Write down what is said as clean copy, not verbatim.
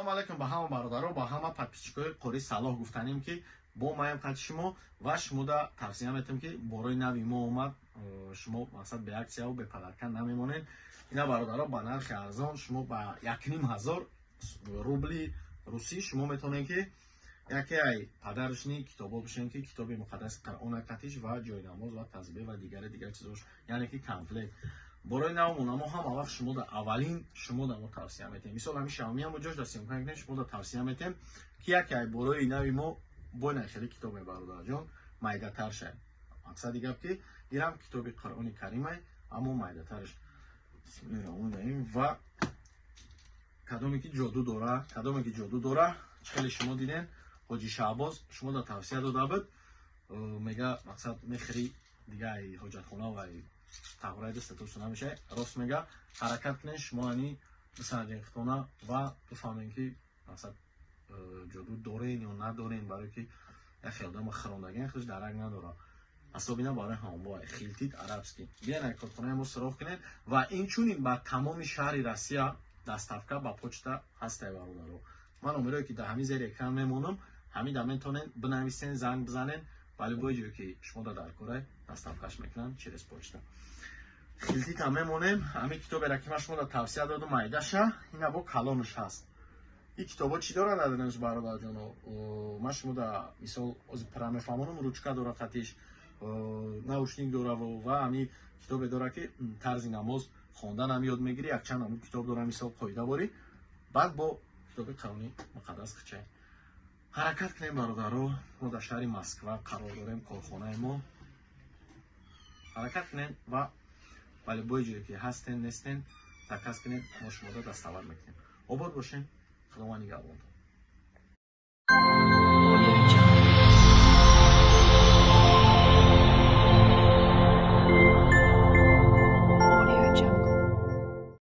Ассалому алайкум ба ҳама бародаро, ба ҳама подписчикои Қори Салоҳ гуфтанем ки бо маем қати шумо ва шумода тавсия метем ки борои нави мо омад, шумо мақсад бе аксия ва бе падарка намемонед. Ина бародаро ба нархи арзон шумо ба 1500 рубли русӣ шумо метавонед ки яке ай падаршни китобо бишен ки китоби муқаддаси Қуръона катиш ва ҷойнамоз ва тазбеҳ ва дигар чизош, яъне ки комплект. Борои навмон амо ҳама вақт шумо да аввалин шумо да мо тавсия метем. Мисол ҳамин Xiaomi ҳам ҷош да сиёмкан кунем шумо да тавсия метем ки яке ай борои нави мо бойна хеле китобе бародарҷон майдатар шад. Мақсади гап ки ирам китоби Қуръони Карим ай, аммо майдатарш. Ва кадоме ки ҷоду дора, хеле шумо диден ҳоҷи Шаҳбоз шумо да тавсия дода буд, мега мақсад мехири дига ай ҳоҷатхона ва тағйират статус намеша. Рост мега ҳаракат кунен шумо ани бисанҷен хитона ва бифаҳмем ки мақсад ҷоду дорен ё надорен, барои ки як хелдама хирондагиан хиш дарак надора. Асобина барои ҳамбо хилтит арабский. Биен ай корхонаи мо суроғ кунен ва инчунин ба тамоми шаҳри Россия доставка ба почта ҳастай бародаро. Ман умедварам ки дар ҳамин зери экран мемонам, ҳамин да метавонен бинависен, занг бизанен, вале бо ҷое ки шумо да дар кора доставкаш мекунанд через почта. Хилтит ҳам мемонем, ҳамин китоберо ки ман шумо да тавсия додам майдаша, ина бо калонаш ҳаст. ин китобо чӣ дорад ададаш бародарҷоно? Ман шумо да мисол пра мефаҳмонам, ручка дора хатиш, наушник дора ва ҳамин китобе дора ки тарзи намоз хонданам ёд мегирӣ, якчанд ҳамин китоб дора мисол қоидаворӣ, баъд бо китоби Қуръони муқаддас хичай. ҳаракат кунем бародаро, мо дар шаҳри Москва қарор дорем, корхонаи мо. ҳаракат кунем ва вале бо ҷое ки ҳастен нестен заказ кунед, мо шумода дастовар мекунем. Обод бошем. Худованд нигаҳбон.